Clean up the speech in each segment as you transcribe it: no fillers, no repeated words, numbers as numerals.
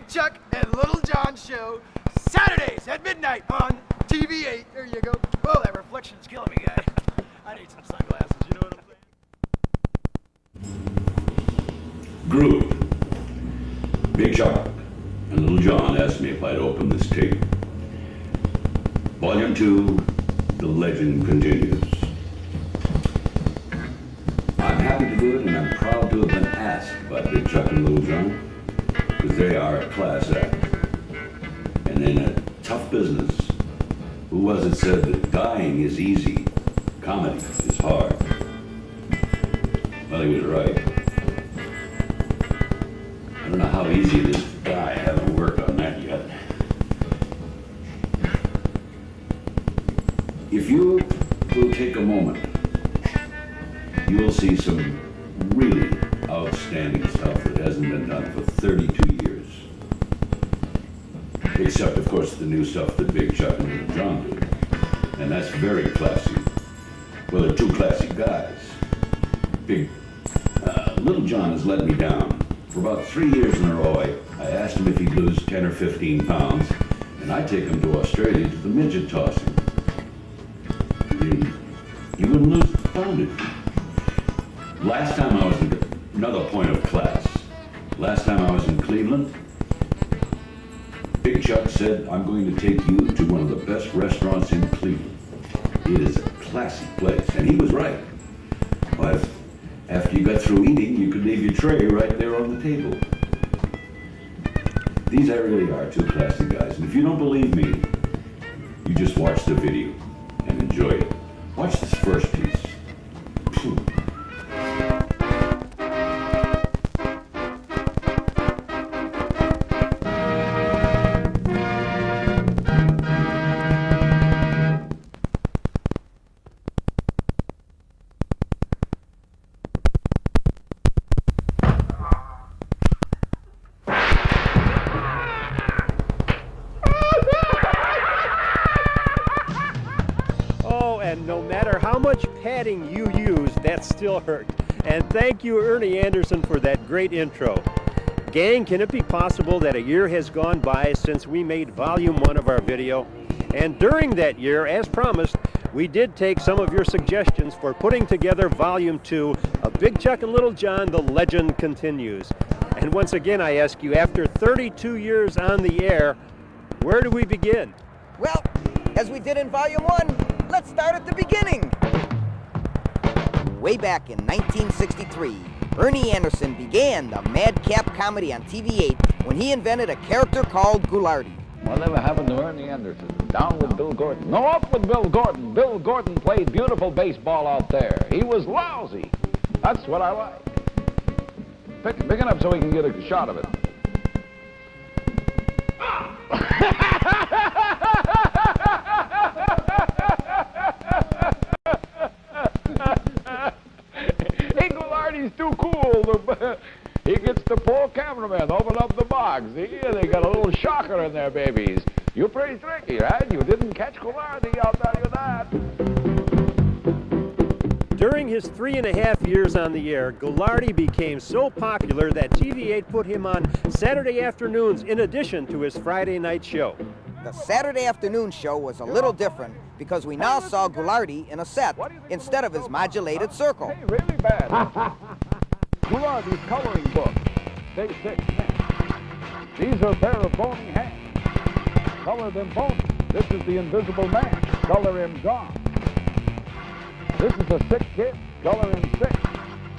Big Chuck and Lil John show, Saturdays at midnight on TV8. There you go. Oh, that reflection's killing me, guy. I need some sunglasses, you know what I'm saying? Groove. Big Chuck and Lil John asked me if I'd open this tape. Volume 2, The Legend Continues. I'm happy to do it, and I'm proud to have been asked by Big Chuck and Lil John, because they are a class act. And in a tough business, who was it said that dying is easy, comedy is hard? Well, he was right. I don't know how easy it is to die. I haven't worked on that yet. If you will take a moment, you will see some really outstanding stuff that hasn't been done for 32 years. Except, of course, the new stuff that Big Chuck and Lil John do. And that's very classy. Well, they're two classy guys. Lil John has let me down. For about 3 years in a row, I asked him if he'd lose 10 or 15 pounds, and I'd take him to Australia to the midget tossing. He wouldn't lose a pound. Last time I was in, another point of class, last time I was in Cleveland, Big Chuck said, I'm going to take you to one of the best restaurants in Cleveland. It is a classy place, and he was right. But after you got through eating, you could leave your tray right there on the table. These really are two classy guys, and if you don't believe me, you just watch the video and enjoy it. Watch this first piece. Phew. And no matter how much padding you use, that still hurt. And thank you, Ernie Anderson, for that great intro. Gang, can it be possible that a year has gone by since we made Volume 1 of our video? And during that year, as promised, we did take some of your suggestions for putting together Volume 2 of Big Chuck and Lil John, The Legend Continues. And once again, I ask you, after 32 years on the air, where do we begin? Well, as we did in Volume 1, let's start at the beginning. Way back in 1963, Ernie Anderson began the madcap comedy on TV8 when he invented a character called Ghoulardi. Whatever happened to Ernie Anderson? Down with Bill Gordon. No, up with Bill Gordon. Bill Gordon played beautiful baseball out there. He was lousy. That's what I like. Pick it up so we can get a shot of it. Ghoulardi's too cool. He gets the poor cameraman, open up the box. See, they got a little shocker in there, babies. You're pretty tricky, right? You didn't catch Ghoulardi, I'll tell you that. During his 3.5 years on the air, Ghoulardi became so popular that TV8 put him on Saturday afternoons in addition to his Friday night show. The Saturday afternoon show was a little different because we now saw Ghoulardi in a set instead of his modulated circle. Hey, really bad. Ghoulardi's coloring book. Day 6. These are a pair of bony hands. Color them bony. This is the Invisible Man. Color him gone. This is a sick kid. Color him sick.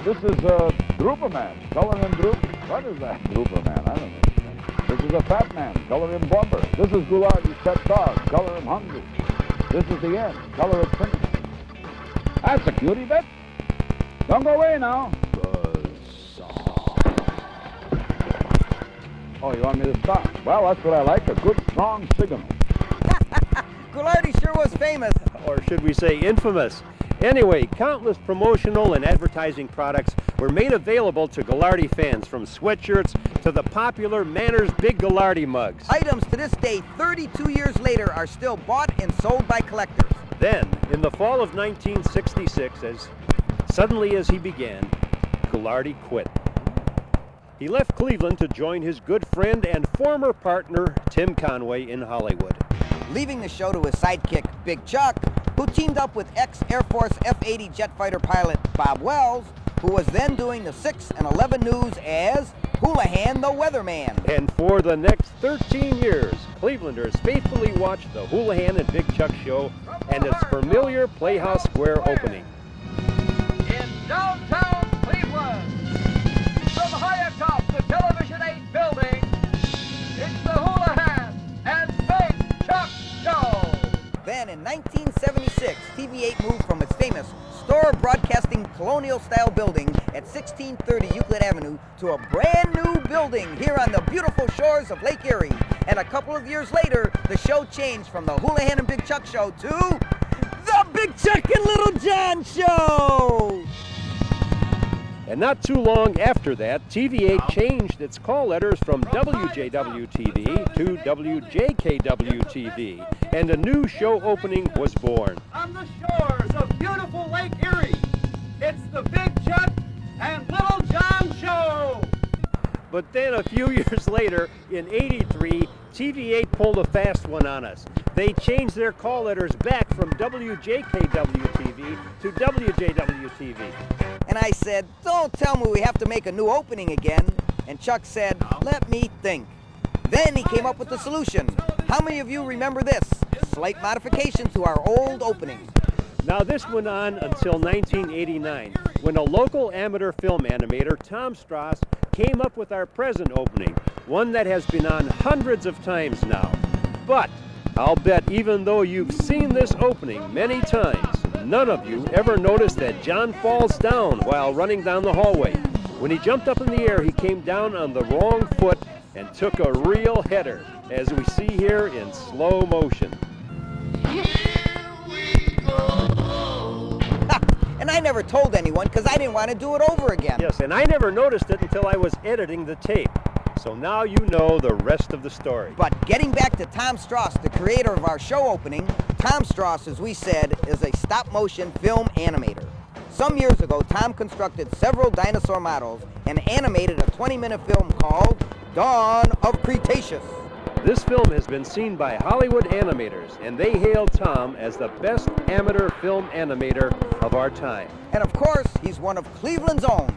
This is a Drooper Man. Color him droopy. What is that Drooper Man? I don't know. This is a fat man. Color him blubber. This is Ghoulardi's pet dog. Color him hungry. This is the end. Color it finished. That's a cutie bit. Don't go away now. Oh, you want me to stop? Well, that's what I like, a good, strong signal. Ghoulardi sure was famous. Or should we say infamous? Anyway, countless promotional and advertising products were made available to Ghoulardi fans, from sweatshirts to the popular Manners Big Ghoulardi mugs. Items to this day, 32 years later, are still bought and sold by collectors. Then, in the fall of 1966, as suddenly as he began, Ghoulardi quit. He left Cleveland to join his good friend and former partner, Tim Conway, in Hollywood. Leaving the show to his sidekick, Big Chuck, who teamed up with ex-Air Force F-80 jet fighter pilot Bob Wells, who was then doing the 6 and 11 news as Hoolihan the Weatherman. And for the next 13 years, Clevelanders faithfully watched the Hoolihan and Big Chuck show and its familiar Playhouse Square opening. In downtown Cleveland, from high atop the Television 8 building, it's the Hoolihan and Big Chuck Show. Then in 1976, TV8 moved from its famous Store Broadcasting colonial-style building at 1630 Euclid Avenue to a brand new building here on the beautiful shores of Lake Erie. And a couple of years later, the show changed from the Hoolihan and Big Chuck Show to the Big Chuck and Lil John Show! And not too long after that, TV8 changed its call letters from WJW-TV to WJKW-TV, and a new show opening was born. On the shores of beautiful Lake Erie, it's the Big Chuck and Lil John Show. But then a few years later, in '83, TV8 pulled a fast one on us. They changed their call letters back from WJKW-TV to WJW-TV. And I said, don't tell me we have to make a new opening again. And Chuck said, let me think. Then he came up with the solution. How many of you remember this? Slight modification to our old opening. Now this went on until 1989, when a local amateur film animator, Tom Strauss, came up with our present opening, one that has been on hundreds of times now. But I'll bet even though you've seen this opening many times, none of you ever noticed that John falls down while running down the hallway. When he jumped up in the air, he came down on the wrong foot and took a real header, as we see here in slow motion. And I never told anyone because I didn't want to do it over again. Yes, and I never noticed it until I was editing the tape. So now you know the rest of the story. But getting back to Tom Strauss, the creator of our show opening, Tom Strauss, as we said, is a stop-motion film animator. Some years ago, Tom constructed several dinosaur models and animated a 20-minute film called Dawn of Cretaceous. This film has been seen by Hollywood animators, and they hail Tom as the best amateur film animator of our time. And of course, he's one of Cleveland's own.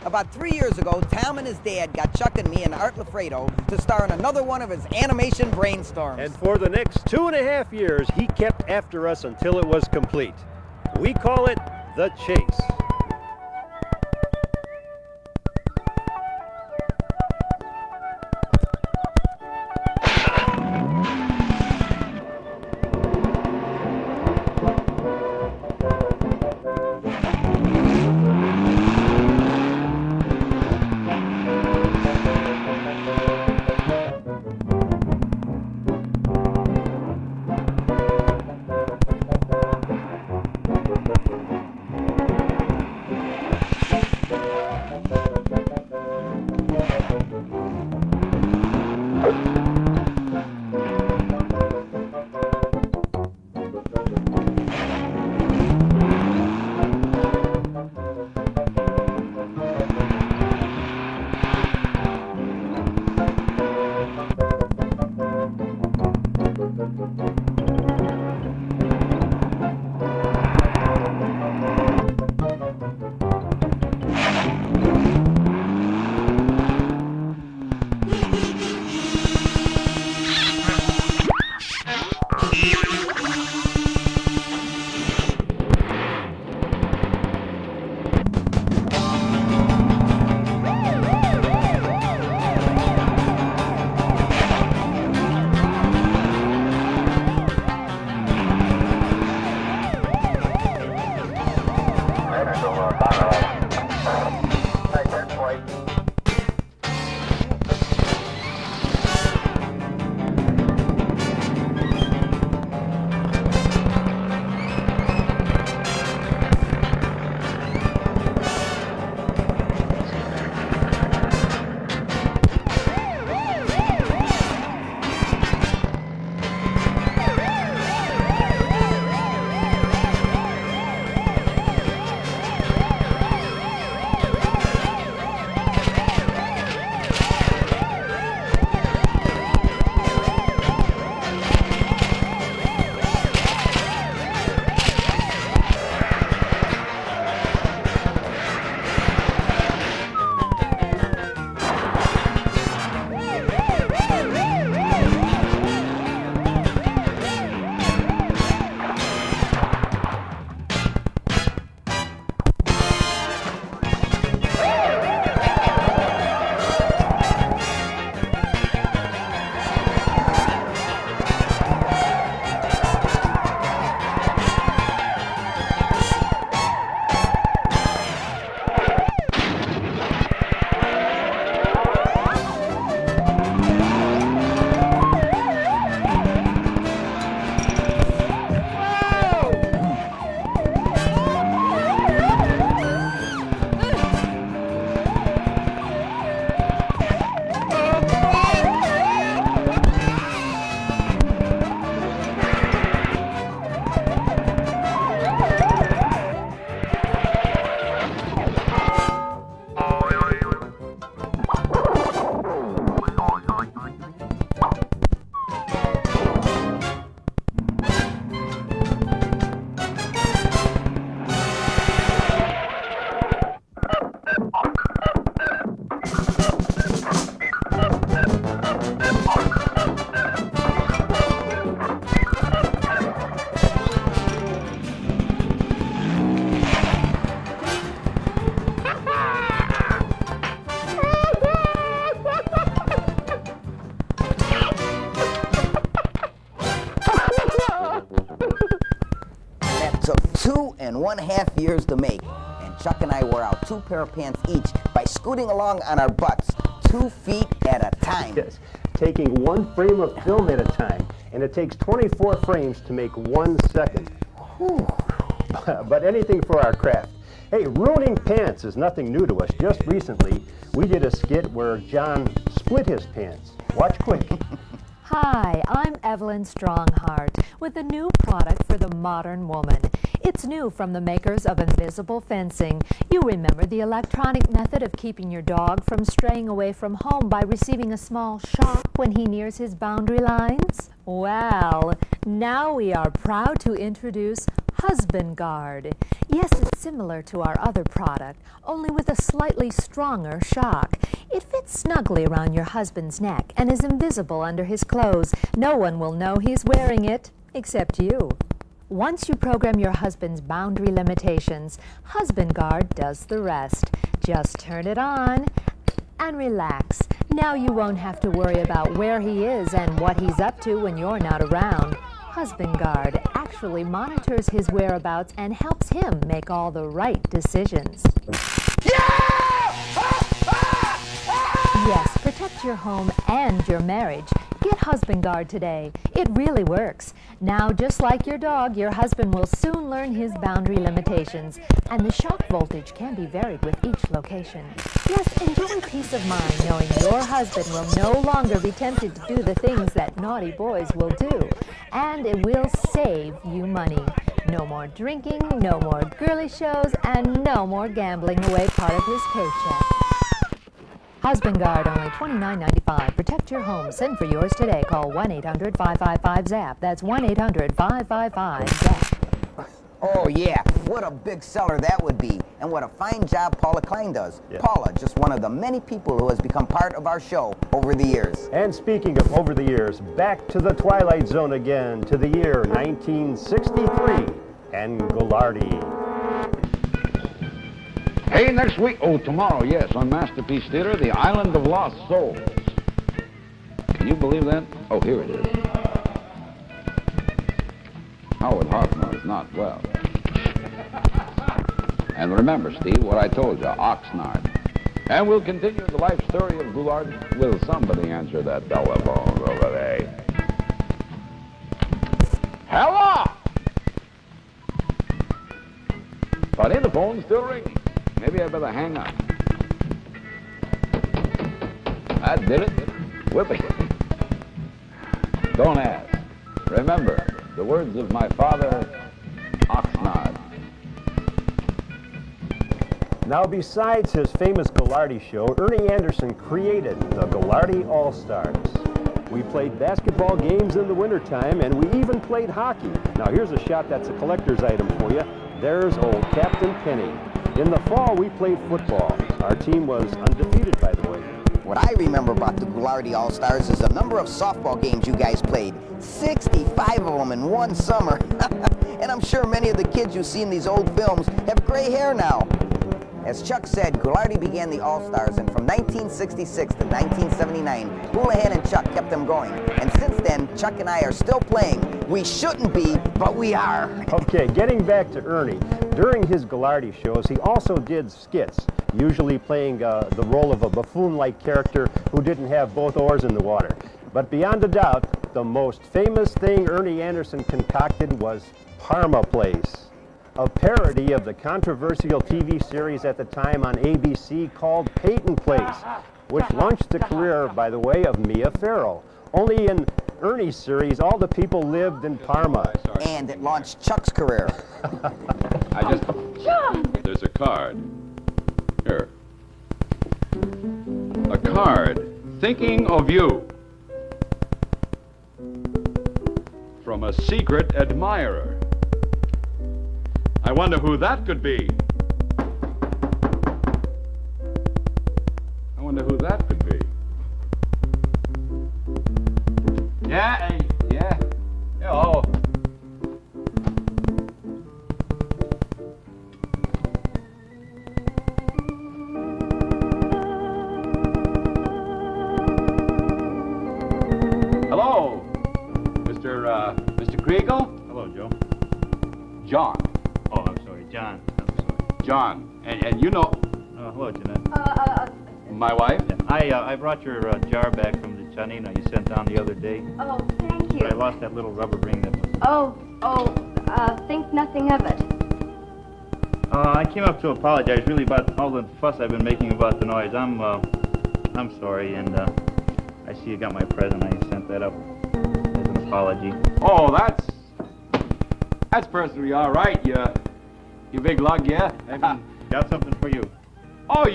About 3 years ago, Tom and his dad got Chuck and me and Art Lafredo to star in another one of his animation brainstorms. And for the next 2.5 years, he kept after us until it was complete. We call it The Chase. 1.5 years to make. And Chuck and I wore out 2 pair of pants each by scooting along on our butts, 2 feet at a time. Yes, taking 1 frame of film at a time, and it takes 24 frames to make 1 second. Whew. But anything for our craft. Hey, ruining pants is nothing new to us. Just recently, we did a skit where John split his pants. Watch quick. Hi, I'm Evelyn Strongheart with a new product for the modern woman. It's new from the makers of Invisible Fencing. You remember the electronic method of keeping your dog from straying away from home by receiving a small shock when he nears his boundary lines? Well, now we are proud to introduce Husband Guard. Yes, it's similar to our other product, only with a slightly stronger shock. It fits snugly around your husband's neck and is invisible under his clothes. No one will know he's wearing it, except you. Once you program your husband's boundary limitations, Husband Guard does the rest. Just turn it on and relax. Now you won't have to worry about where he is and what he's up to when you're not around. Husband Guard actually monitors his whereabouts and helps him make all the right decisions. Yes, protect your home and your marriage. Get Husband Guard today. It really works. Now, just like your dog, your husband will soon learn his boundary limitations, and the shock voltage can be varied with each location. Yes, enjoy peace of mind knowing your husband will no longer be tempted to do the things that naughty boys will do, and it will save you money. No more drinking, no more girly shows, and no more gambling away part of his paycheck. Husband Guard, only $29.95. Protect your home. Send for yours today. Call 1-800-555-ZAP. That's 1-800-555-ZAP. Oh yeah, what a big seller that would be. And what a fine job Paula Klein does. Yeah. Paula, just one of the many people who has become part of our show over the years. And speaking of over the years, back to the Twilight Zone again, to the year 1963, and Ghoulardi. Hey, next week, tomorrow, yes, on Masterpiece Theater, The Island of Lost Souls. Can you believe that? Oh, here it is. Howard Hoffman is not well. And remember, Steve, what I told you, Oxnard. And we'll continue the life story of Ghoulardi. Will somebody answer that telephone over there? Hello! Funny, the phone's still ringing. Maybe I better hang up. That did it. Whipping. Don't ask. Remember, the words of my father, Oxnard. Now, besides his famous Ghoulardi show, Ernie Anderson created the Ghoulardi All-Stars. We played basketball games in the wintertime, and we even played hockey. Now, here's a shot that's a collector's item for you. There's old Captain Penny. In the fall, we played football. Our team was undefeated, by the way. What I remember about the Ghoulardi All-Stars is the number of softball games you guys played. 65 of them in one summer. And I'm sure many of the kids you see in these old films have gray hair now. As Chuck said, Ghoulardi began the All-Stars, and from 1966 to 1979, Hoolihan and Chuck kept them going. And since then, Chuck and I are still playing. We shouldn't be, but we are. Okay, getting back to Ernie. During his Ghoulardi shows, he also did skits, usually playing the role of a buffoon-like character who didn't have both oars in the water. But beyond a doubt, the most famous thing Ernie Anderson concocted was Parma Place, a parody of the controversial TV series at the time on ABC called Peyton Place, which launched the career, by the way, of Mia Farrow. Only in Ernie's series, all the people lived in Parma. And it launched Chuck's career. There's a card. Here. A card. Thinking of you. From a secret admirer. I wonder who that could be. I wonder who that could be. Yeah. Hello. Hello, Mr. Kriegel? Hello, Joe. John. Oh, I'm sorry, John. John. And you know... Hello, Jeanette. My wife? Yeah. I brought your jar back from the Chanina you sent down the other day. Oh, thank you. But I lost that little rubber ring that was... Think nothing of it. I came up to apologize really about all the fuss I've been making about the noise. I'm sorry, and I see you got my present. I sent that up as an apology. Oh, that's perfectly all right, you big lug, yeah? I got something for you. Oh,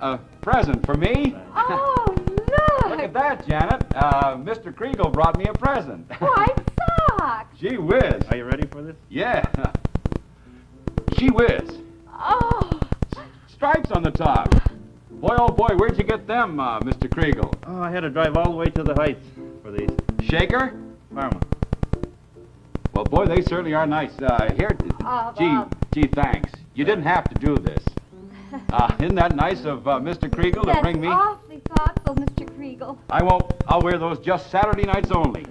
a present for me? Oh, look! Look at that, Janet. Mr. Kriegel brought me a present. White socks! Gee whiz. Are you ready for this? Yeah. Gee whiz. Oh! Stripes on the top. Boy, oh boy, where'd you get them, Mr. Kriegel? Oh, I had to drive all the way to the Heights for these. Shaker? Parma. Well, boy, they certainly are nice. Here, gee, thanks. You didn't have to do this. Isn't that nice of Mr. Kriegel to bring me? That's awfully thoughtful, Mr. Kriegel. I won't. I'll wear those just Saturday nights only.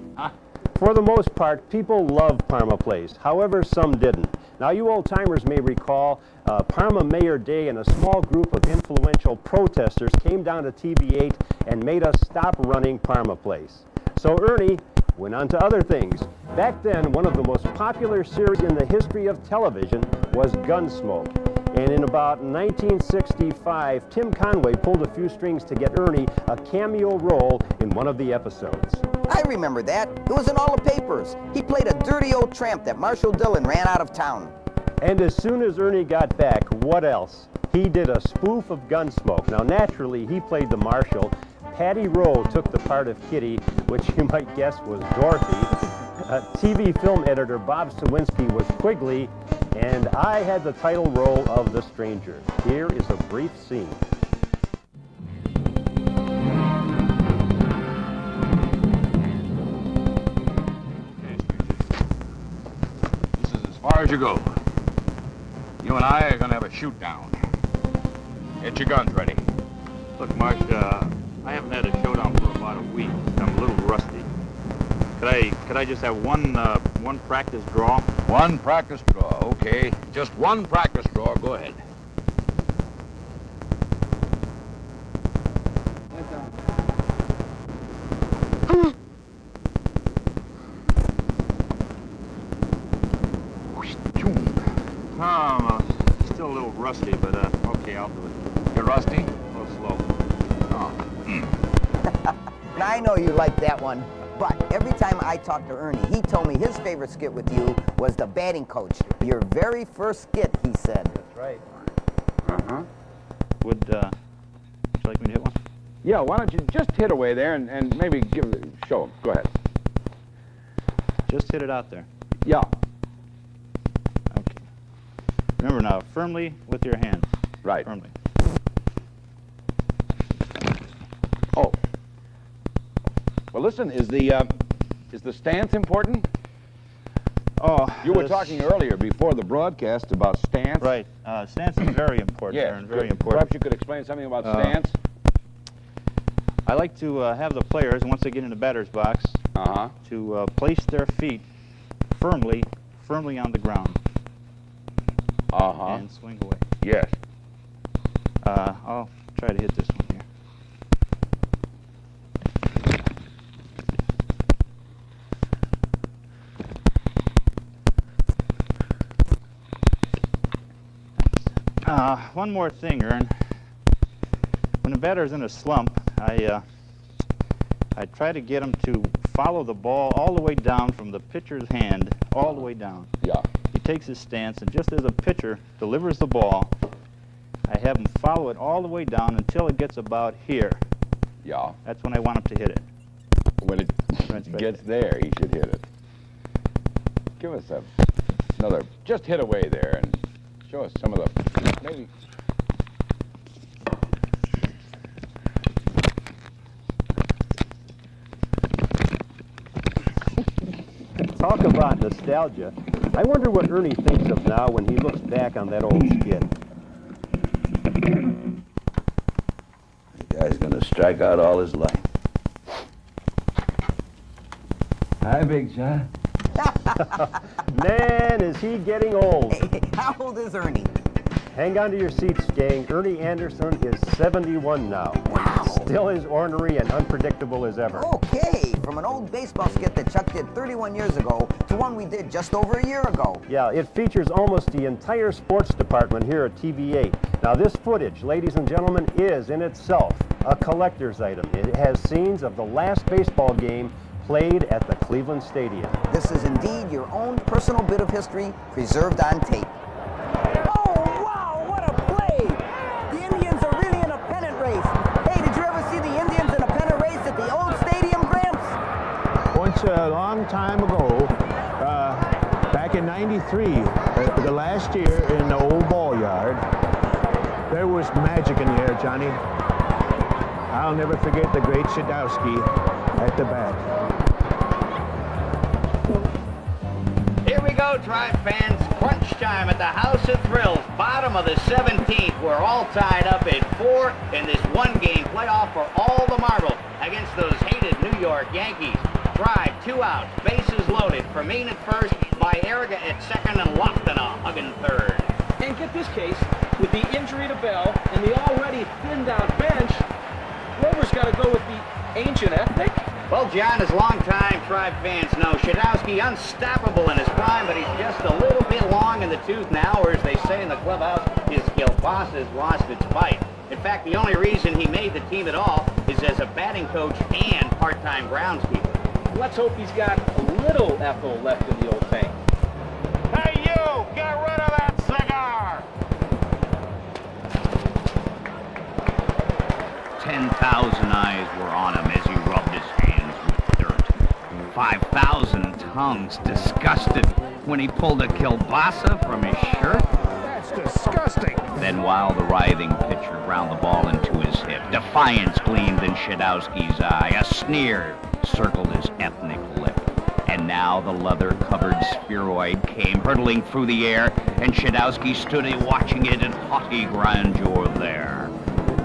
For the most part, people loved Parma Place. However, some didn't. Now, you old-timers may recall Parma Mayor Day and a small group of influential protesters came down to TV8 and made us stop running Parma Place. So Ernie went on to other things. Back then, one of the most popular series in the history of television was Gunsmoke. And in about 1965, Tim Conway pulled a few strings to get Ernie a cameo role in one of the episodes. I remember that. It was in all the papers. He played a dirty old tramp that Marshall Dillon ran out of town. And as soon as Ernie got back, what else? He did a spoof of Gunsmoke. Now, naturally, he played the Marshal. Patty Rowe took the part of Kitty, which you might guess was Dorothy. TV film editor Bob Sawinski was Quigley, and I had the title role of the Stranger. Here is a brief scene. This is as far as you go. You and I are going to have a shoot down. Get your guns ready. Look, Marsh, I haven't had a showdown for about a week. I'm a little rusty. Could I just have one practice draw? One practice draw, okay. Just one practice draw. Go ahead. Still a little rusty, but okay, I'll do it. You're rusty? A little slow. Oh. Now, I know you like that one, but every time I talked to Ernie, he told me his favorite skit with you was the batting coach. Your very first skit, he said. That's right. Uh-huh. Would you like me to hit one? Yeah, why don't you just hit away there and maybe show him. Go ahead. Just hit it out there. Yeah. Okay. Remember now, firmly with your hands. Right. Firmly. Oh. Well, listen, is the stance important? Oh, You were talking earlier before the broadcast about stance. Right. Stance is very important, Aaron, very important. Perhaps you could explain something about stance? I like to have the players, once they get in the batter's box, to place their feet firmly on the ground. And swing away. Yes. I'll try to hit this one here. One more thing, Ern. When the batter's in a slump, I try to get him to follow the ball all the way down from the pitcher's hand, all the way down. Yeah. He takes his stance, and just as a pitcher delivers the ball, I have him follow it all the way down until it gets about here. Yeah. That's when I want him to hit it. When it gets there, he should hit it. Give us another, just hit away there and show us some of the, maybe. Talk about nostalgia. I wonder what Ernie thinks of now when he looks back on that old skit. The guy's gonna strike out all his life. Hi, Big Chuck. Man, is he getting old. Hey, how old is Ernie? Hang on to your seats, gang. Ernie Anderson is 71 now. Wow. Still as ornery and unpredictable as ever. Okay, from an old baseball skit that Chuck did 31 years ago to one we did just over a year ago. Yeah, it features almost the entire sports department here at TV8. Now this footage, ladies and gentlemen, is in itself a collector's item. It has scenes of the last baseball game played at the Cleveland Stadium. This is indeed your own personal bit of history preserved on tape. Oh, wow, what a play! The Indians are really in a pennant race. Hey, did you ever see the Indians in a pennant race at the old stadium, Gramps? Once a long time ago, back in '93, the last year in the old ball yard, there was magic in the air, Johnny. I'll never forget the great Shadowski at the bat. Here we go, Tribe fans. Crunch time at the House of Thrills. Bottom of the 17th. We're all tied up at 4 in this one-game playoff for all the marbles against those hated New York Yankees. Tribe, 2 outs, bases loaded. Fermin at first, Mayorga at second, and Lofton a hugging third. And get this case, with the injury to Bell and the already thinned-out bench, Rover's got to go with the ancient ethnic. Well, John, as longtime Tribe fans know, Shadowski unstoppable in his prime, but he's just a little bit long in the tooth now, or as they say in the clubhouse, his kielbasa's lost its bite. In fact, the only reason he made the team at all is as a batting coach and part-time groundskeeper. Let's hope he's got a little ethyl left in the old tank. Hey, you! Get rid of that cigar! 10,000 eyes were on him as he rubbed his hands with dirt. 5,000 tongues disgusted when he pulled a kielbasa from his shirt. That's disgusting. Then while the writhing pitcher ground the ball into his hip, defiance gleamed in Shadowski's eye. A sneer circled his ethnic lip. And now the leather-covered spheroid came hurtling through the air, and Shadowski stood watching it in haughty grandeur there.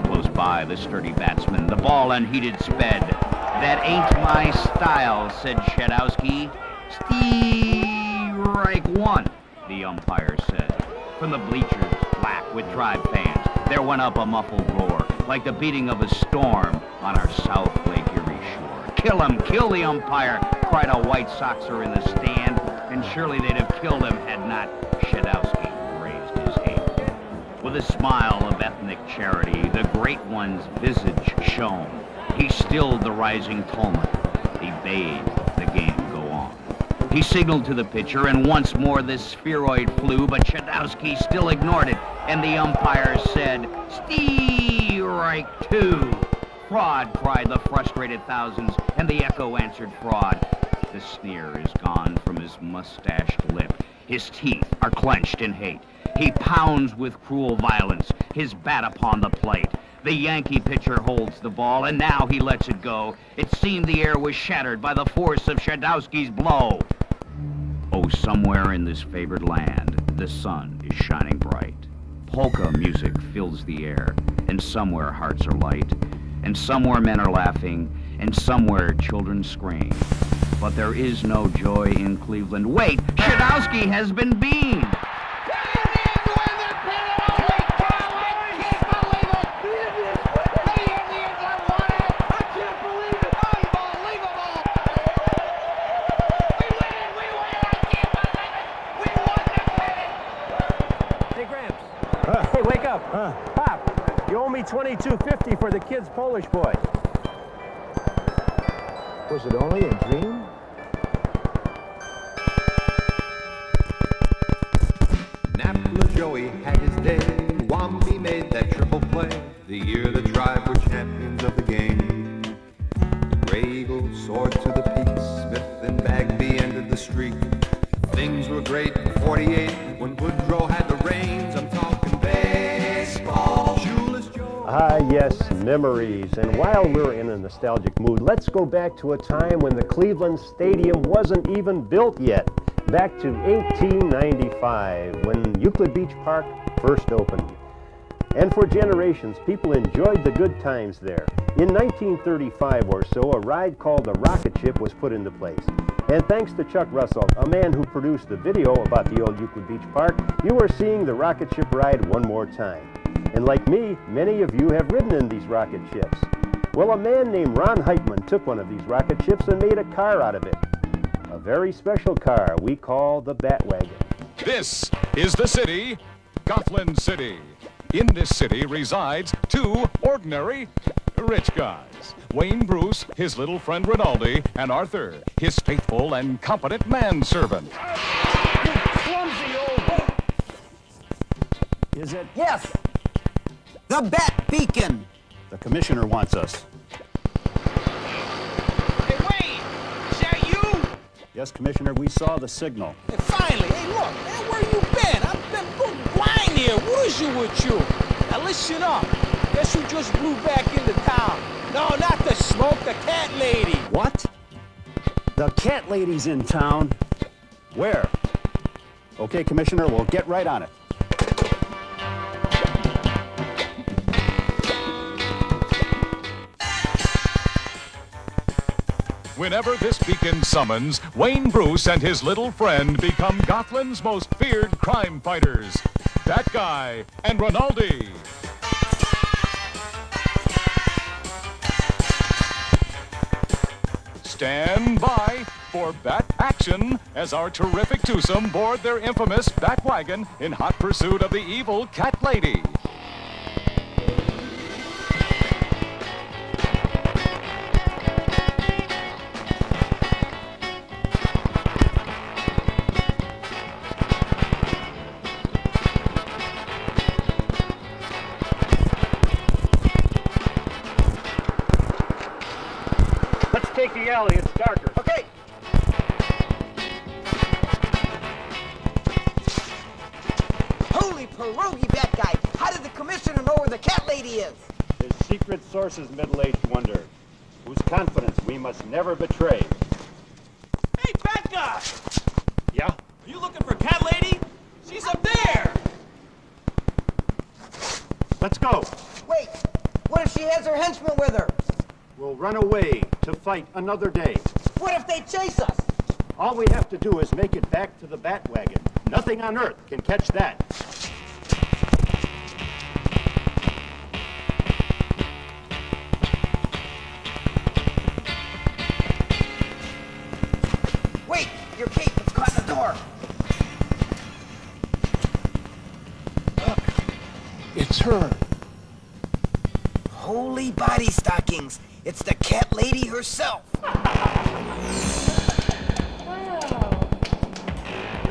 Close by, the sturdy batsman, the ball unheeded sped. That ain't my style, said Shadowski. Strike one, the umpire said. From the bleachers, black with Tribe fans, there went up a muffled roar, like the beating of a storm on our South Lake Erie shore. Kill him, kill the umpire, cried a White Soxer in the stand, and surely they'd have killed him had not Shadowski raised his hand. With a smile of ethnic charity, the great one's visage shone. He stilled the rising tumult. He bade the game go on. He signaled to the pitcher, and once more this spheroid flew, but Shadowski still ignored it, and the umpire said, "Strike two." Fraud, cried the frustrated thousands, and the echo answered fraud. The sneer is gone from his mustached lip. His teeth are clenched in hate. He pounds with cruel violence, his bat upon the plate. The Yankee pitcher holds the ball, and now he lets it go. It seemed the air was shattered by the force of Shadowski's blow. Oh, somewhere in this favored land, the sun is shining bright. Polka music fills the air, and somewhere hearts are light, and somewhere men are laughing, and somewhere children scream. But there is no joy in Cleveland. Wait, Shadowski has been beamed. Hey, wake up. Pop, you owe me $22.50 for the kid's Polish boy. Was it only a dream? Napla Joey had his day. Wamby made that triple play. The year the Tribe were champions of the game. The Gray Eagles soared to the peaks. Smith and Bagby ended the streak. Things were great in '48 when Woodrow had the reins. I'm talking baseball. Ah, yes, memories. And while we're in a nostalgic mood, let's go back to a time when the Cleveland Stadium wasn't even built yet. Back to 1895, when Euclid Beach Park first opened. And for generations, people enjoyed the good times there. In 1935 or so, a ride called the Rocket Ship was put into place. And thanks to Chuck Russell, a man who produced the video about the old Euclid Beach Park, you are seeing the rocket ship ride one more time. And like me, many of you have ridden in these rocket ships. Well, a man named Ron Heitman took one of these rocket ships and made a car out of it. A very special car we call the Batwagon. This is the city, Gothland City. In this city resides two ordinary rich guys. Wayne Bruce, his little friend Rinaldi, and Arthur, his faithful and competent manservant. You clumsy old... Is it? Yes. The Bat Beacon. The commissioner wants us. Hey, Wayne! Is that you? Yes, Commissioner, we saw the signal. Hey, finally! Hey, look! Man, where you been? I've been going blind here. What is it with you? Now listen up. Guess who just blew back into town? No, not the smoke, the cat lady. What? The cat lady's in town? Where? Okay, Commissioner, we'll get right on it. Whenever this beacon summons, Wayne Bruce and his little friend become Gothland's most feared crime fighters, That Guy and Rinaldi. Stand by for Bat Action as our terrific twosome board their infamous Batwagon in hot pursuit of the evil cat lady. Let's take the alley, it's darker. Okay. Holy pierogi, Bat Guy! How did the commissioner know where the cat lady is? His secret source's middle-aged wonder, whose confidence we must never betray. Hey, Bat Guy! Yeah? Are you looking for cat lady? She's up there! Let's go. Wait, what if she has her henchmen with her? We'll run away to fight another day. What if they chase us? All we have to do is make it back to the Batwagon. Nothing on Earth can catch that. Wait, your cape is caught in the door. Look, it's her. Holy body stockings. It's the cat lady herself.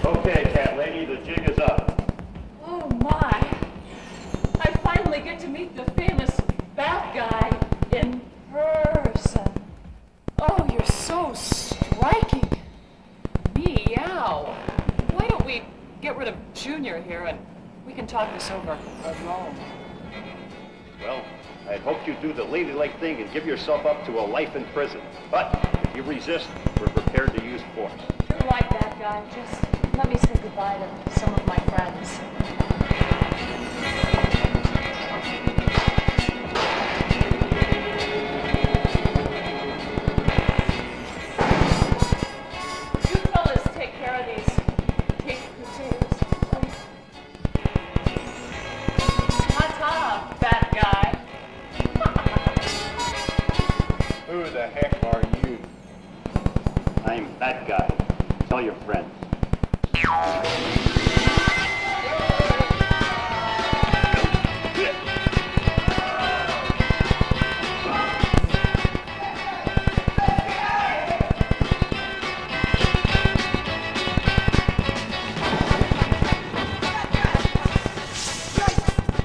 Okay, cat lady, the jig is up. Oh my! I finally get to meet the famous Bat Guy in person. Oh, you're so striking. Meow. Why don't we get rid of Junior here and we can talk this over alone? Well, I'd hope you'd do the ladylike thing and give yourself up to a life in prison. But if you resist, we're prepared to use force. You're right, Bat Guy. Just let me say goodbye to some of my friends. You fellas take care of these cake potatoes. Ta-ta, Bat Guy. Who the heck are you? I'm that guy. Tell your friends.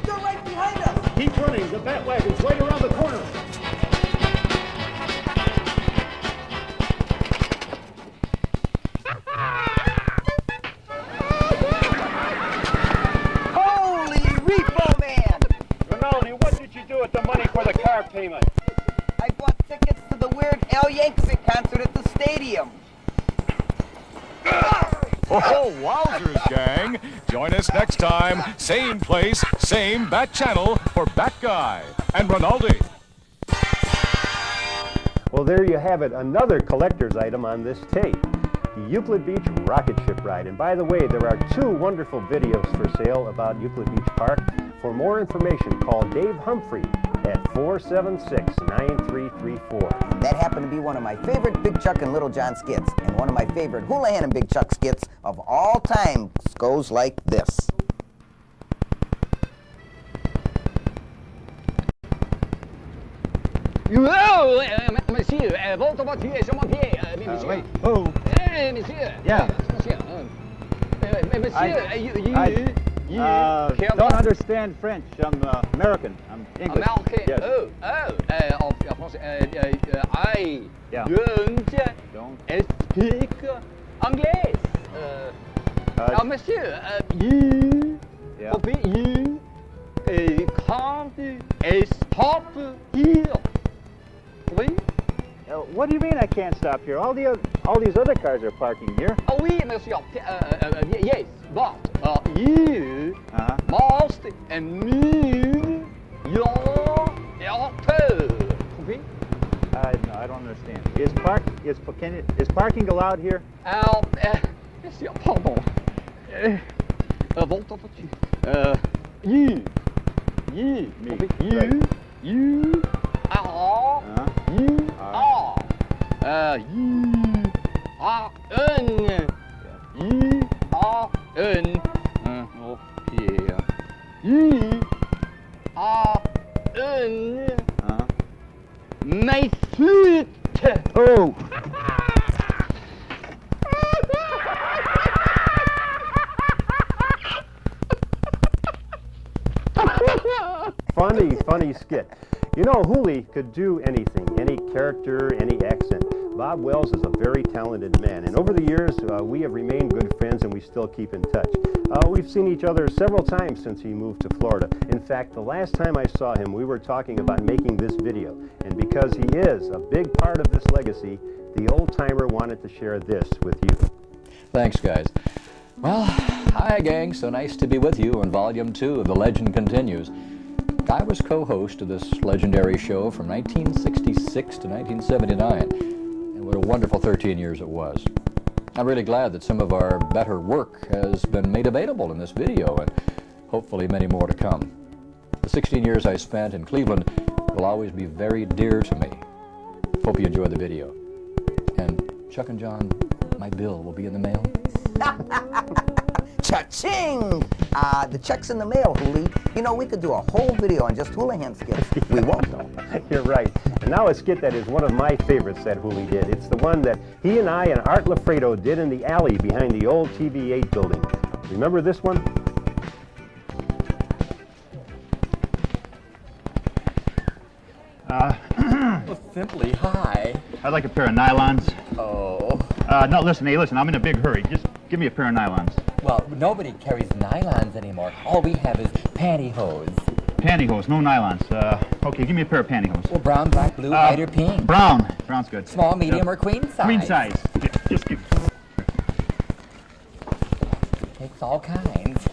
They're right behind us. Keep running. The Batwagon's right around the corner. Holy Repo Man! Rinaldi, what did you do with the money for the car payment? I bought tickets to the weird Al Yankovic concert at the stadium. Oh, wowzers, gang. Join us next time, same place, same Bat Channel for Bat Guy and Rinaldi. Well, there you have it, another collector's item on this tape. the Euclid Beach rocket ship ride. And by the way, there are 2 wonderful videos for sale about Euclid Beach Park. For more information, call Dave Humphrey at 476-9334. That happened to be one of my favorite Big Chuck and Little John skits, and one of my favorite Hoolihan and Big Chuck skits of all time goes like this. Monsieur, votre voiture est sur mon pied, monsieur. Wait. Oh. Monsieur. Yeah. Monsieur. Monsieur, you don't understand French. I'm American. I'm English. American. Yes. En français. I don't speak anglais. Monsieur, you can't stop here. Oui? What do you mean I can't stop here? All these other cars are parking here. Oh, oui, monsieur. Yes, but you must move your toe. Oui? No, I don't understand. Is parking allowed here? Monsieur, pardon. Votre voiture. You are. My foot. Oh. Funny skit. You know, Hooli could do anything, any character, any accent. Bob Wells is a very talented man, and over the years, we have remained good friends and we still keep in touch. We've seen each other several times since he moved to Florida. In fact, the last time I saw him, we were talking about making this video, and because he is a big part of this legacy, the old-timer wanted to share this with you. Thanks, guys. Well, hi, gang. So nice to be with you on Volume 2 of The Legend Continues. I was co-host of this legendary show from 1966 to 1979, and what a wonderful 13 years it was. I'm really glad that some of our better work has been made available in this video, and hopefully many more to come. The 16 years I spent in Cleveland will always be very dear to me. Hope you enjoy the video. And Chuck and John, my bill will be in the mail. Cha-ching! The check's in the mail, Hooli. You know, we could do a whole video on just Hoolihan skits. We won't, though. You're right. And now a skit that is one of my favorites that Hooli did. It's the one that he and I and Art Lafredo did in the alley behind the old TV8 building. Remember this one? Simply hi. I'd like a pair of nylons. Oh. No, listen, I'm in a big hurry. Just give me a pair of nylons. Well, nobody carries nylons anymore. All we have is pantyhose. Pantyhose, no nylons. Okay, give me a pair of pantyhose. Well, brown, black, blue, white, or pink. Brown. Brown's good. Small, medium, or queen size. Queen size. Just give. Takes all kinds.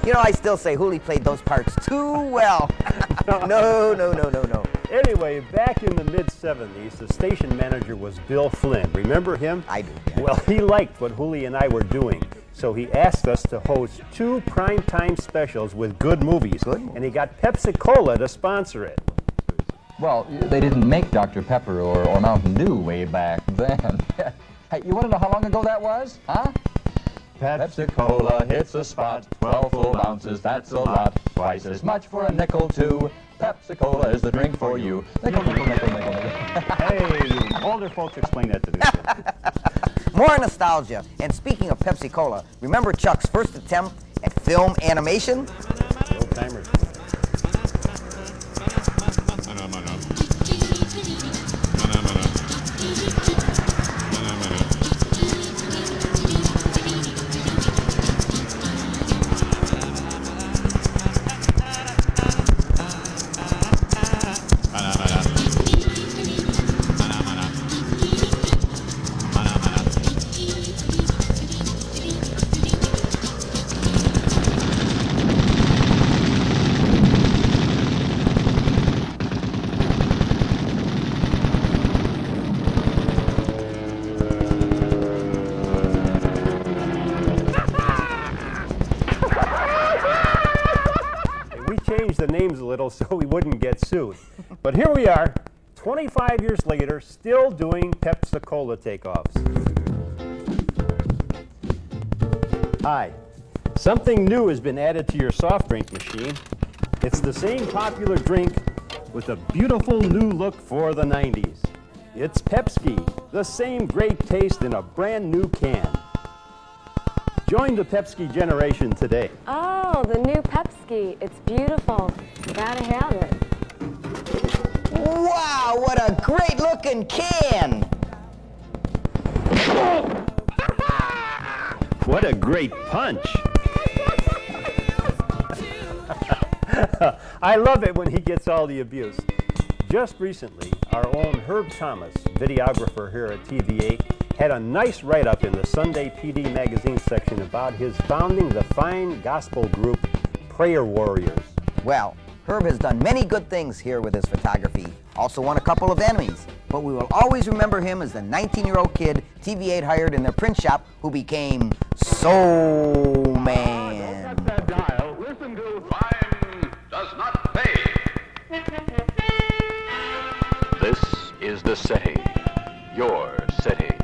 You know, I still say Hooli played those parts too well. No. Anyway, back in the mid-'70s, the station manager was Bill Flynn. Remember him? I do. Yeah. Well, he liked what Hooli and I were doing, so he asked us to host 2 primetime specials with good movies, and he got Pepsi-Cola to sponsor it. Well, they didn't make Dr. Pepper or Mountain Dew way back then. Hey, you want to know how long ago that was? Huh? Pepsi-Cola hits the spot, 12 full ounces, that's a lot. Twice as much for a nickel, too. Pepsi-Cola is the drink for you. Nickel, nickel, nickel, nickel, nickel. Hey, older folks explain that to me. More nostalgia. And speaking of Pepsi-Cola, remember Chuck's first attempt at film animation? Old timers. little so we wouldn't get sued. But here we are, 25 years later, still doing Pepsi-Cola takeoffs. Hi. Something new has been added to your soft drink machine. It's the same popular drink with a beautiful new look for the 90s. It's Pepsi, the same great taste in a brand new can. Join the Pepsi generation today. Oh, the new Pepsi. It's beautiful. Gotta have it. Wow, what a great looking can! What a great punch! I love it when he gets all the abuse. Just recently, our own Herb Thomas, videographer here at TV8, had a nice write-up in the Sunday PD magazine section about his founding the fine gospel group Prayer Warriors. Well, Herb has done many good things here with his photography, also won a couple of Emmys, but we will always remember him as the 19-year-old kid TV8 hired in their print shop who became Soul Man. Don't that dial. Listen to Fine Does Not Pay. This is the city, your city.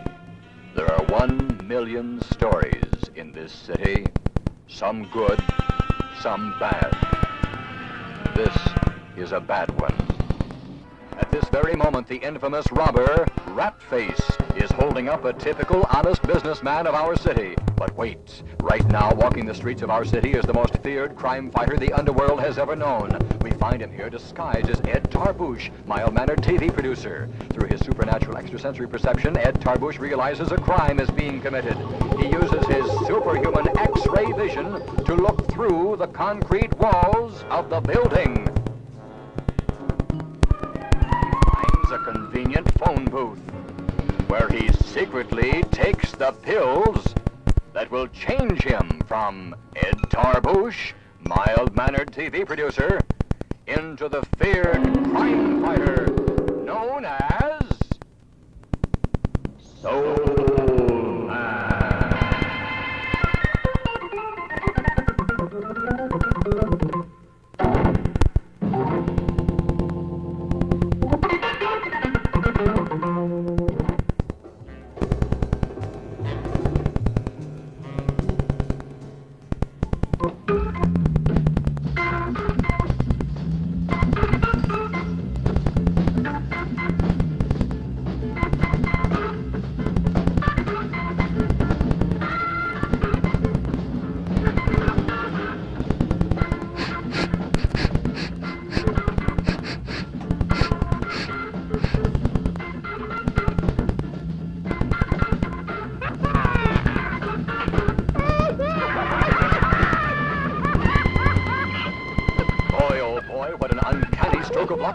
There are 1 million stories in this city, some good, some bad. This is a bad one. At this very moment, the infamous robber, Ratface, is holding up a typical honest businessman of our city. But wait, right now walking the streets of our city is the most feared crime fighter the underworld has ever known. We find him here disguised as Ed Tarbush, mild-mannered TV producer. Through his supernatural extrasensory perception, Ed Tarbush realizes a crime is being committed. He uses his superhuman X-ray vision to look through the concrete walls of the building. A convenient phone booth where he secretly takes the pills that will change him from Ed Tarbush, mild-mannered TV producer, into the feared crime fighter known as Soul Man.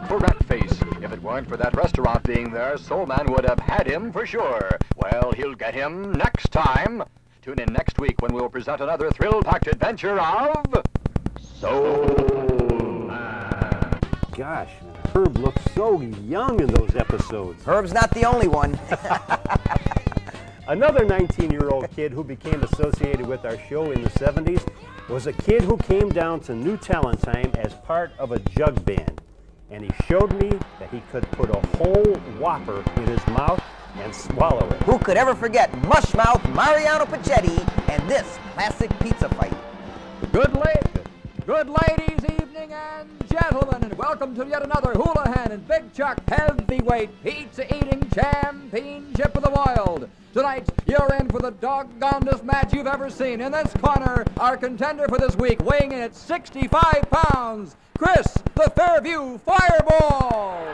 For Ratface. If it weren't for that restaurant being there, Soul Man would have had him for sure. Well, he'll get him next time. Tune in next week when we'll present another thrill-packed adventure of Soul Man. Gosh, Herb looks so young in those episodes. Herb's not the only one. Another 19-year-old kid who became associated with our show in the 70s was a kid who came down to New Talent Time as part of a jug band. And he showed me that he could put a whole Whopper in his mouth and swallow it. Who could ever forget Mushmouth Mariano Pacetti and this classic pizza fight? Good ladies, evening and gentlemen, and welcome to yet another Hoolihan and Big Chuck heavyweight pizza-eating championship of the wild. Tonight, you're in for the doggonedest match you've ever seen. In this corner, our contender for this week, weighing in at 65 pounds, Chris the Fairview Fireball.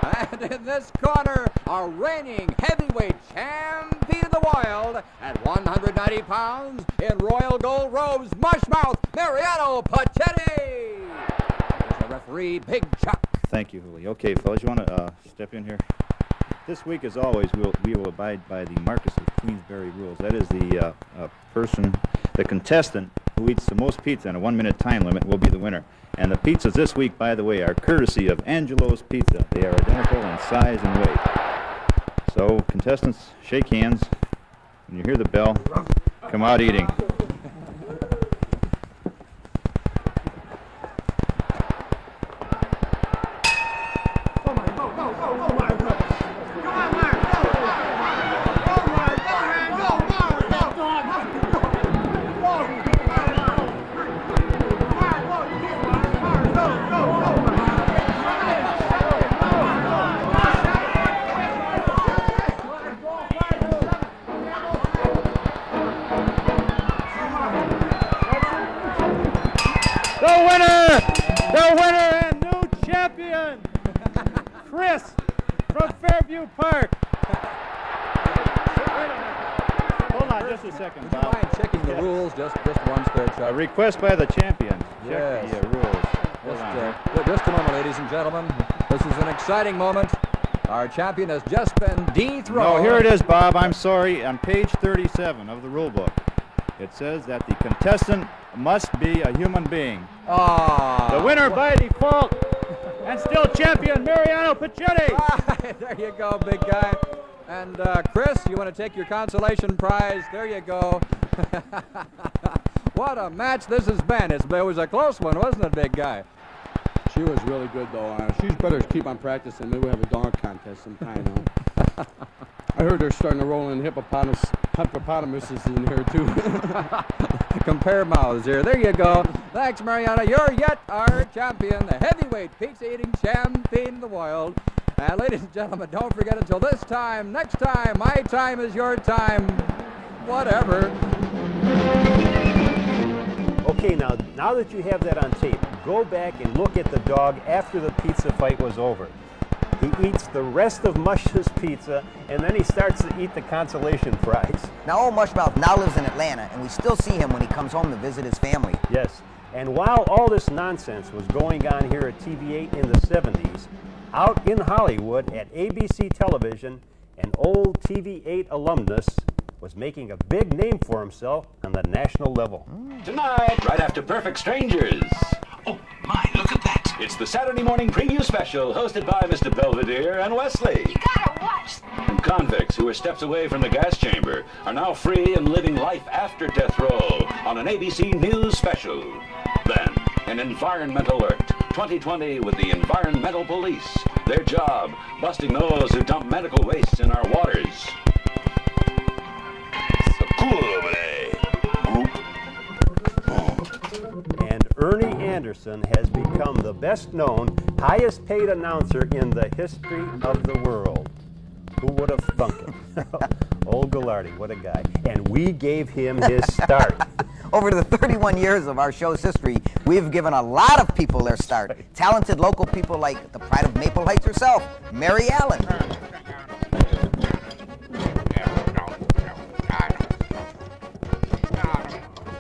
And in this corner, our reigning heavyweight champion of the wild, at 190 pounds, in royal gold robes, Mushmouth Mariano Pacetti. Here's the referee, Big Chuck. Thank you, Hooli. Okay, fellas, you want to step in here? This week, as always, we will abide by the Marcus of Queensberry rules. That is the the contestant who eats the most pizza in a 1-minute time limit will be the winner. And the pizzas this week, by the way, are courtesy of Angelo's Pizza. They are identical in size and weight. So, contestants, shake hands. When you hear the bell, come out eating. The winner and new champion, Chris from Fairview Park. Hold on just a second, Would you Bob. mind checking the rules just once there, Chuck? A request by the champion. Yes. Check the rules. Just a moment, ladies and gentlemen. This is an exciting moment. Our champion has just been dethroned. No, here it is, Bob. I'm sorry. On page 37 of the rule book, it says that the contestant must be a human being. Ah. The winner by default and still champion, Mariano Pachetti. Right, there you go, big guy. And Chris, you want to take your consolation prize? There you go. What a match this has been. It was a close one, wasn't it, big guy? She was really good, though. She's better to keep on practicing. Maybe we'll have a dog contest sometime. I heard they're starting to roll in hippopotamuses in here, too. Compare mouths here. There you go. Thanks, Mariana. You're yet our champion, the heavyweight pizza-eating champion of the world. And ladies and gentlemen, don't forget until this time, next time, my time is your time. Whatever. Okay, now that you have that on tape, go back and look at the dog after the pizza fight was over. He eats the rest of Mush's pizza, and then he starts to eat the consolation prize. Now, old Mushmouth now lives in Atlanta, and we still see him when he comes home to visit his family. Yes, and while all this nonsense was going on here at TV8 in the 70s, out in Hollywood at ABC Television, an old TV8 alumnus was making a big name for himself on the national level. Tonight, right after Perfect Strangers. Oh, my, look at that. It's the Saturday morning preview special hosted by Mr. Belvedere and Wesley. You gotta watch. Convicts who were steps away from the gas chamber are now free and living life after death row on an ABC News special. Then, an environmental alert. 2020 with the Environmental Police. Their job, busting those who dump medical wastes in our waters. So cool over there, group. And Ernie Anderson has become the best known, highest paid announcer in the history of the world. Who would have thunk it? Old Ghoulardi, what a guy. And we gave him his start. Over the 31 years of our show's history, we've given a lot of people their start. Talented local people like the pride of Maple Heights herself, Mary Allen.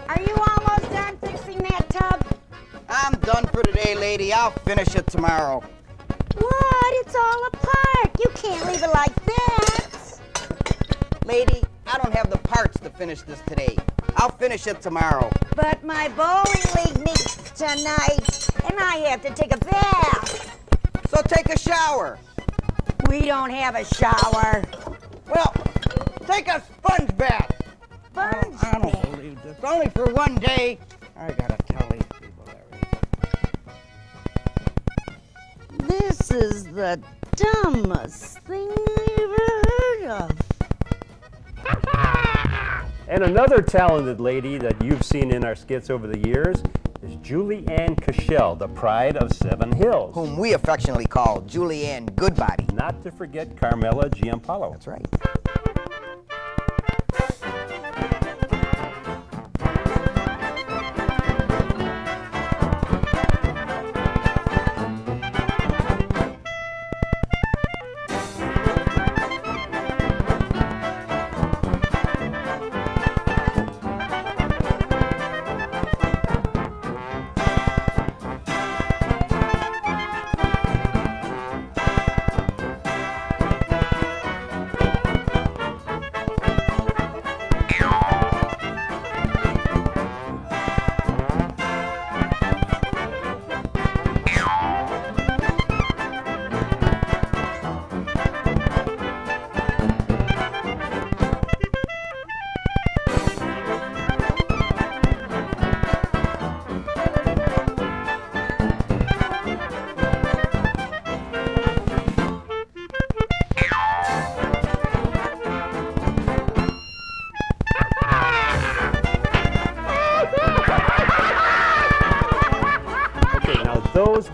Are you almost done fixing that tub? I'm done for today, lady. I'll finish it tomorrow. What? It's all apart. You can't leave it like that. Lady, I don't have the parts to finish this today. I'll finish it tomorrow. But my bowling league meets tonight, and I have to take a bath. So take a shower. We don't have a shower. Well, take a sponge bath. Sponge I don't believe this. Only for one day. I gotta tell these people that. This is the dumbest thing I ever heard of. And another talented lady that you've seen in our skits over the years is Julie Ann Cashel, the pride of Seven Hills. Whom we affectionately call Julie Ann Goodbody. Not to forget Carmela Giampaolo. That's right.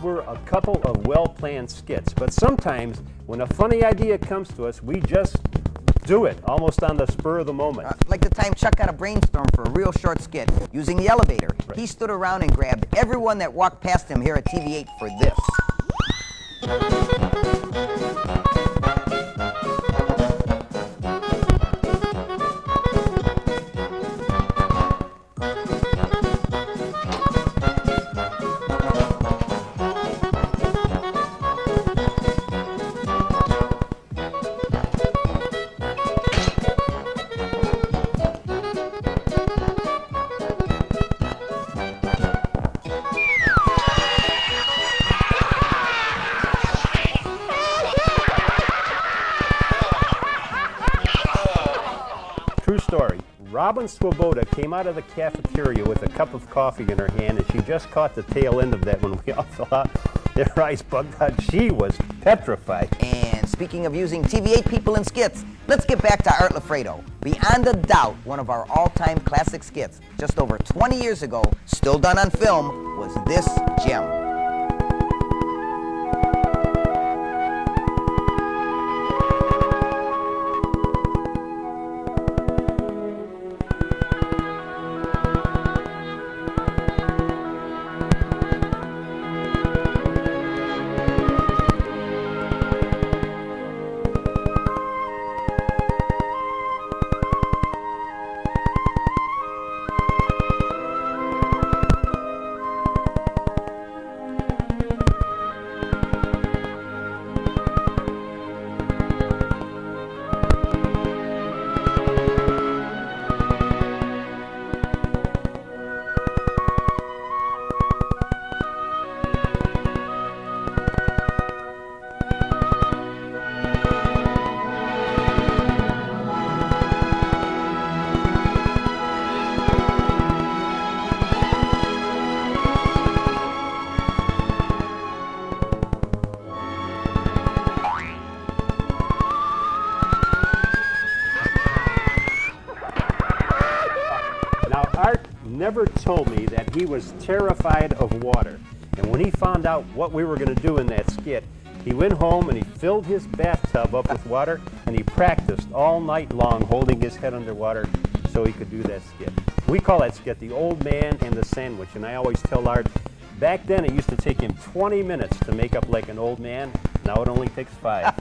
were a couple of well-planned skits, but sometimes when a funny idea comes to us, we just do it, almost on the spur of the moment. Like the time Chuck got a brainstorm for a real short skit using the elevator. He stood around and grabbed everyone that walked past him here at TV8 for this. True story. Robin Swoboda came out of the cafeteria with a cup of coffee in her hand, and she just caught the tail end of that when we all fell out. Their eyes bugged out. She was petrified. And speaking of using TV8 people in skits, let's get back to Art Lafredo. Beyond a doubt, one of our all-time classic skits, just over 20 years ago, still done on film, was this gem. Never told me that he was terrified of water. And when he found out what we were going to do in that skit, he went home and he filled his bathtub up with water and he practiced all night long holding his head underwater so he could do that skit. We call that skit The Old Man and the Sandwich, and I always tell Art, back then it used to take him 20 minutes to make up like an old man. Now it only takes 5.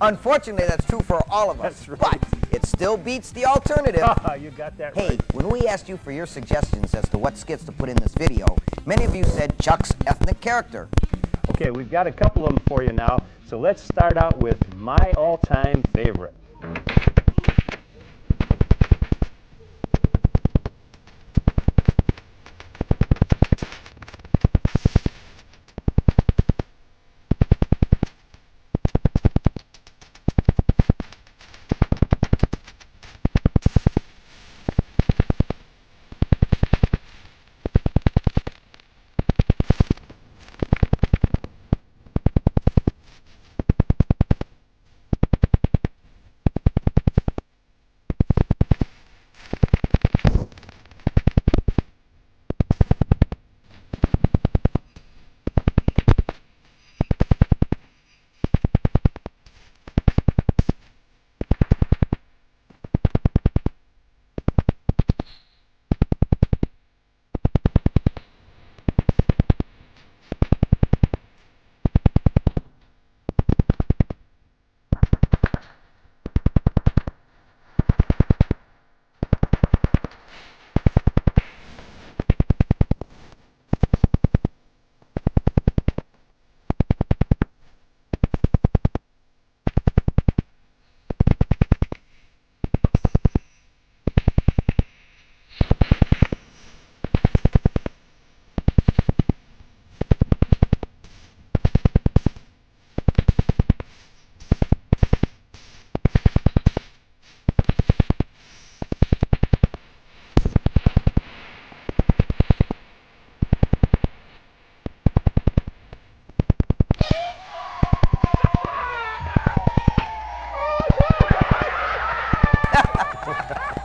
Unfortunately, that's true for all of us. That's right. But it still beats the alternative. You got that Hey, right. when we asked you for your suggestions as to what skits to put in this video, many of you said Chuck's ethnic character. Okay, we've got a couple of them for you now. So let's start out with my all-time favorite.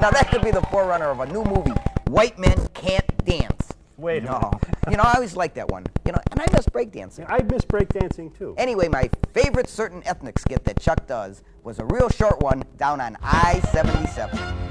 Now that could be the forerunner of a new movie, White Men Can't Dance. Wait a No. You know, I always liked that one. You know, and And I miss breakdancing. I miss breakdancing too. Anyway, my favorite certain ethnic skit that Chuck does was a real short one down on I-77.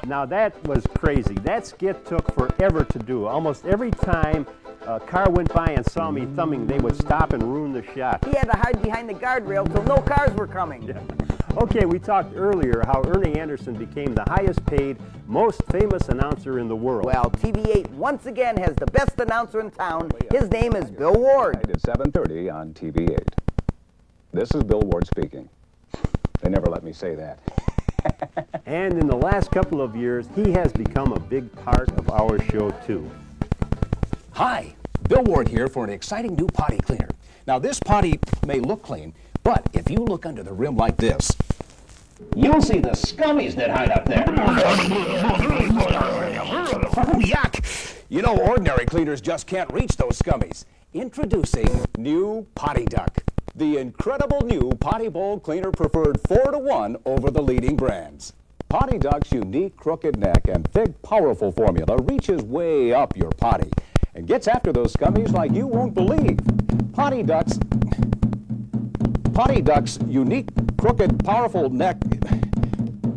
Now that was crazy. That skit took forever to do. Almost every time a car went by and saw me thumbing, they would stop and ruin the shot. He had to hide behind the guardrail till no cars were coming. Yeah. Okay, we talked earlier how Ernie Anderson became the highest paid, most famous announcer in the world. Well, TV8 once again has the best announcer in town. His name is Bill Ward. It's 7:30 on TV8. This is Bill Ward speaking. They never let me say that. And in the last couple of years, he has become a big part of our show, too. Hi, Bill Ward here for an exciting new potty cleaner. Now, this potty may look clean, but if you look under the rim like this, You'll see the scummies that hide up there. oh, yuck! You know, ordinary cleaners just can't reach those scummies. Introducing new Potty Duck. The incredible new Potty Bowl Cleaner preferred 4-to-1 over the leading brands. Potty Duck's unique crooked neck and thick, powerful formula reaches way up your potty and gets after those scummies like you won't believe. Potty Duck's unique, crooked, powerful neck,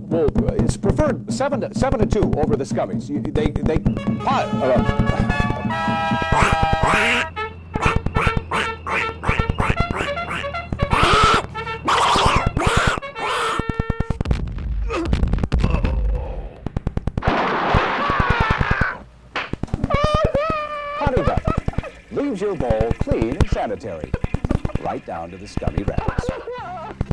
well, it's preferred 7 to 2 over the scummies. Potty Duck leaves your bowl clean and sanitary, right down to the scummy rabbits.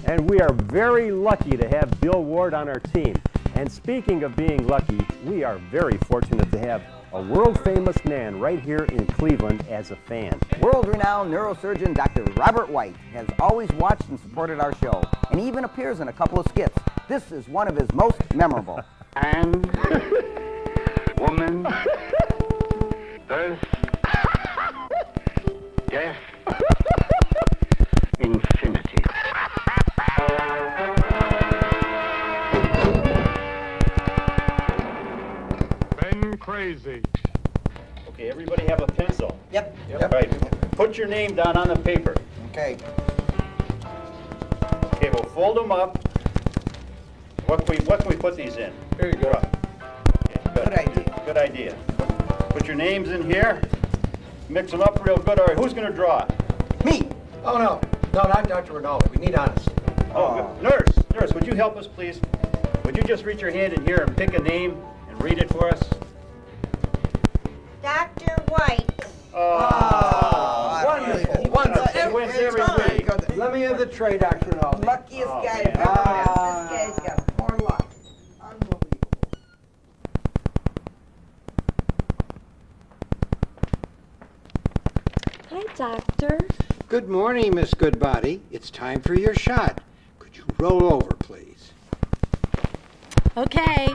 And we are very lucky to have Bill Ward on our team. And speaking of being lucky, we are very fortunate to have a world-famous man right here in Cleveland as a fan. World-renowned neurosurgeon Dr. Robert White has always watched and supported our show, and he even appears in a couple of skits. This is one of his most memorable. And woman, birth, death, infinity. Been crazy. Okay, everybody have a pencil? Yep. All right, put your name down on the paper. Okay. Okay, we'll fold them up. What can we put these in? Here you go. Okay, good idea. Good idea. Put your names in here. Mix them up real good. All right, who's going to draw? Me. Oh, no, not Dr. Rinaldi. We need honesty. Oh, good. Nurse, would you help us, please? Would you just reach your hand in here and pick a name and read it for us? Dr. White. Oh, wonderful. Wonderful. He wins every week. Let me have the tray, Dr. Rinaldi. Luckiest guy I've ever met. This guy's got more luck. Hi, Doctor. Good morning, Miss Goodbody. It's time for your shot. Could you roll over, please? Okay.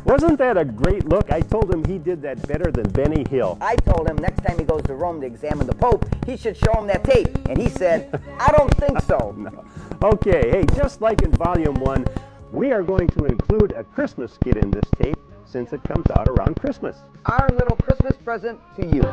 Wasn't that a great look? I told him he did that better than Benny Hill. I told him next time he goes to Rome to examine the Pope, he should show him that tape. And he said, I don't think so. No. Okay, hey, just like in Volume 1, we are going to include a Christmas skit in this tape since it comes out around Christmas. Our little Christmas present to you.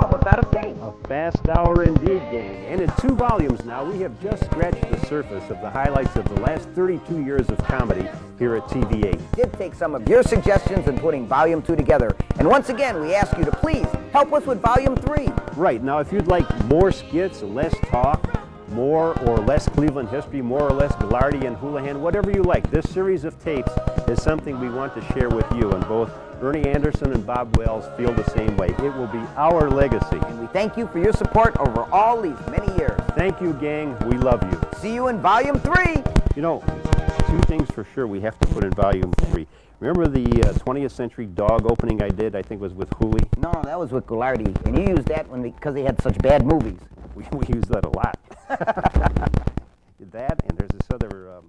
How about that, a fate? A fast hour indeed, gang. And in 2 volumes now, we have just scratched the surface of the highlights of the last 32 years of comedy here at TV8. We did take some of your suggestions in putting Volume 2 together. And once again, we ask you to please help us with Volume 3. Right, now if you'd like more skits, less talk, more or less Cleveland history, more or less Ghoulardi and Hoolihan, whatever you like, this series of tapes is something we want to share with you, and both Ernie Anderson and Bob Wells feel the same way. It will be our legacy. And we thank you for your support over all these many years. Thank you, gang. We love you. See you in Volume 3. You know, 2 things for sure we have to put in Volume 3. Remember the 20th Century Dog opening I did, I think was with Hooli? No, that was with Ghoulardi. And you used that because they had such bad movies. We used that a lot. That, and there's this other